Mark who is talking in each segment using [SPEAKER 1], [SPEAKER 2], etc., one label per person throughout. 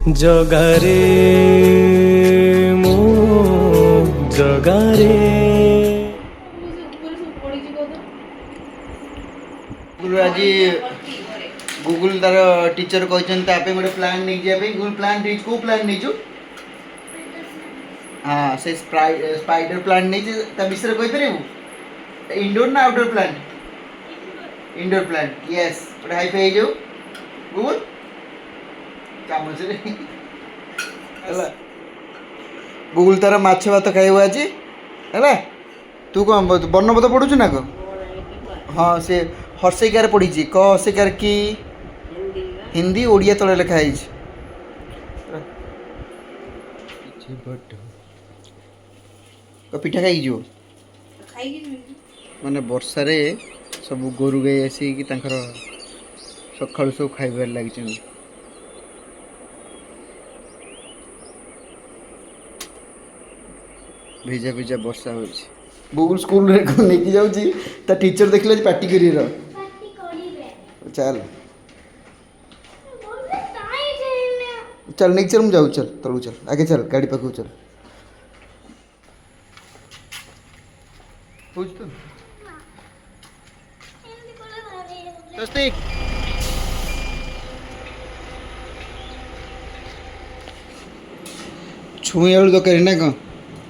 [SPEAKER 1] জগারে মো জগারে
[SPEAKER 2] ଆଜି ଗୁଗୁଲ ତାର ଟିଚର କହିଛନ୍ତି ତା ପାଇଁ ଗୋଟେ ପ୍ଲାନ୍ ନେଇକି ଯିବା ପାଇଁ। ଗୁଗୁଲ ପ୍ଲାନ୍ ନେଇଛୁ, କେଉଁ ପ୍ଲାନ୍ ନେଇଛୁ? ହଁ ସେ ସ୍ପାଇଡର ପ୍ଲାନ୍ ନେଇଛି। ତା ବିଷୟରେ କହିପାରିବୁ? ଇନଡୋର ନା outdoor plan? Indoor plan. Yes, ଗୋଟେ ହାଇ ଫାଇ ହେଇଯାଉ ଗୁଗୁଲ ଚାମଚରେ ହେଲା। ଗୁଗୁଲ ତାର ମାଛ ଭାତ ଖାଇବ ଆଜି ହେଲା। ତୁ କ'ଣ ବର୍ଣ୍ଣବୋଧ ପଢ଼ୁଛୁ ନା କ'ଣ? ହଁ ସେ ହର୍ଷିକାର ପଢ଼ିଛି। କ ହର୍ଷିକାର କି ହିନ୍ଦୀ ଓଡ଼ିଆ ତଳେ ଲେଖା ହେଇଛି। ପିଠା ଖାଇକି ଯିବ ମାନେ ବର୍ଷାରେ ସବୁ ଗୋରୁ ଗାଈ ଆସିକି ତାଙ୍କର ସକାଳୁ ସବୁ ଖାଇବାରେ ଲାଗିଛନ୍ତି। ଭିଜା ଭିଜା ବର୍ଷା ହେଉଛି। ଗୁଗୁଲ ସ୍କୁଲରେ ନେଇକି ଯାଉଛି, ତା ଟିଚର ଦେଖିଲେ ପାଟି କରିବାର। ଚାଲ ଚାଲ ନେଇକି ଚାଲ, ମୁଁ ଯାଉଛି। ଚାଲ ତଳକୁ ଚାଲ, ଆଗେ ଚାଲ ଗାଡ଼ି ପାଖକୁ ଚାଲ। ହଉଛି ତ ସ୍ୱସ୍ତିକ ଛୁଇଁ ଆଳୁ ତରକାରୀ ନା କ'ଣ?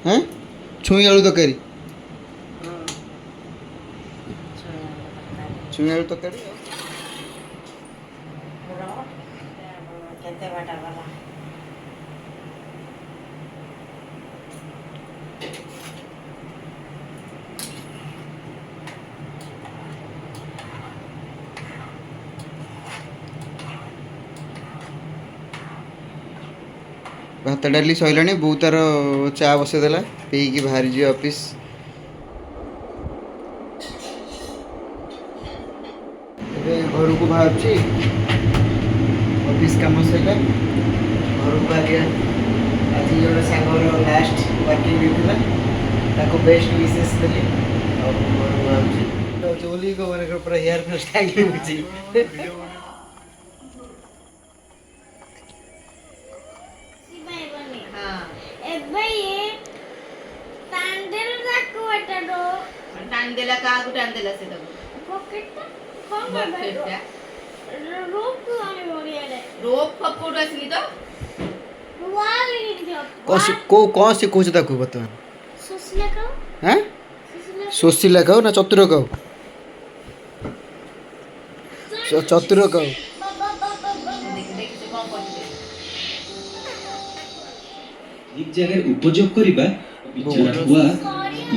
[SPEAKER 2] ହଁ ଛୁଇଁ ଆଳୁ ତରକାରୀ, ଛୁଇଁ ଆଳୁ ତରକାରୀ। ଭାତ ଡାଲି ସରିଲାଣି। ବୋଉ ତାର ଚା ବସେଇଦେଲା, ପିଇକି ବାହାରି ଯିବ ଅଫିସ୍। ଏବେ ଘରକୁ ବାହାରୁଛି, ଅଫିସ୍ କାମ ସରିଲା ଘରକୁ ବାହାରିବା। ଆଜି ଜଣେ ସାଙ୍ଗର ଲାଷ୍ଟ ୱାର୍କିଂ ଡେ ଥିଲା, ତାକୁ ବେଷ୍ଟ ୱିଶେସ୍ ଦେଲି ଆଉ ଘରକୁ ବାହାରୁଛି। ଚୋଲି ମାନଙ୍କର ପୁରା ହେୟାର ଫେୟାର ଷ୍ଟାଇଲ୍ ହେଉଛି।
[SPEAKER 3] टांगदेला का आगु टांगदेला से तब
[SPEAKER 4] पॉकेटটা
[SPEAKER 3] कौन
[SPEAKER 4] पॉकेटটা रोप को আমি বড়িয়ারে
[SPEAKER 3] रोप पकोड़ असली तो
[SPEAKER 4] ওয়াল ইন্ডিয়া
[SPEAKER 2] କ'ଣ ଶିଖାଉଛି ତାକୁ ବର୍ତ୍ତମାନ?
[SPEAKER 4] ସୁଶୀଲା କାଉ
[SPEAKER 2] ହଁ ସୁଶୀଲା କାଉ ନା ଚତୁର କାଉ? ଚତୁର କାଉ।
[SPEAKER 3] देख देख से कौन करते
[SPEAKER 5] एक जगह उपयोग करिबा बिचारा हुआ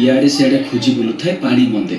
[SPEAKER 5] इयाडे सियाडे खोजी बुलुथाय पानी मन्दे।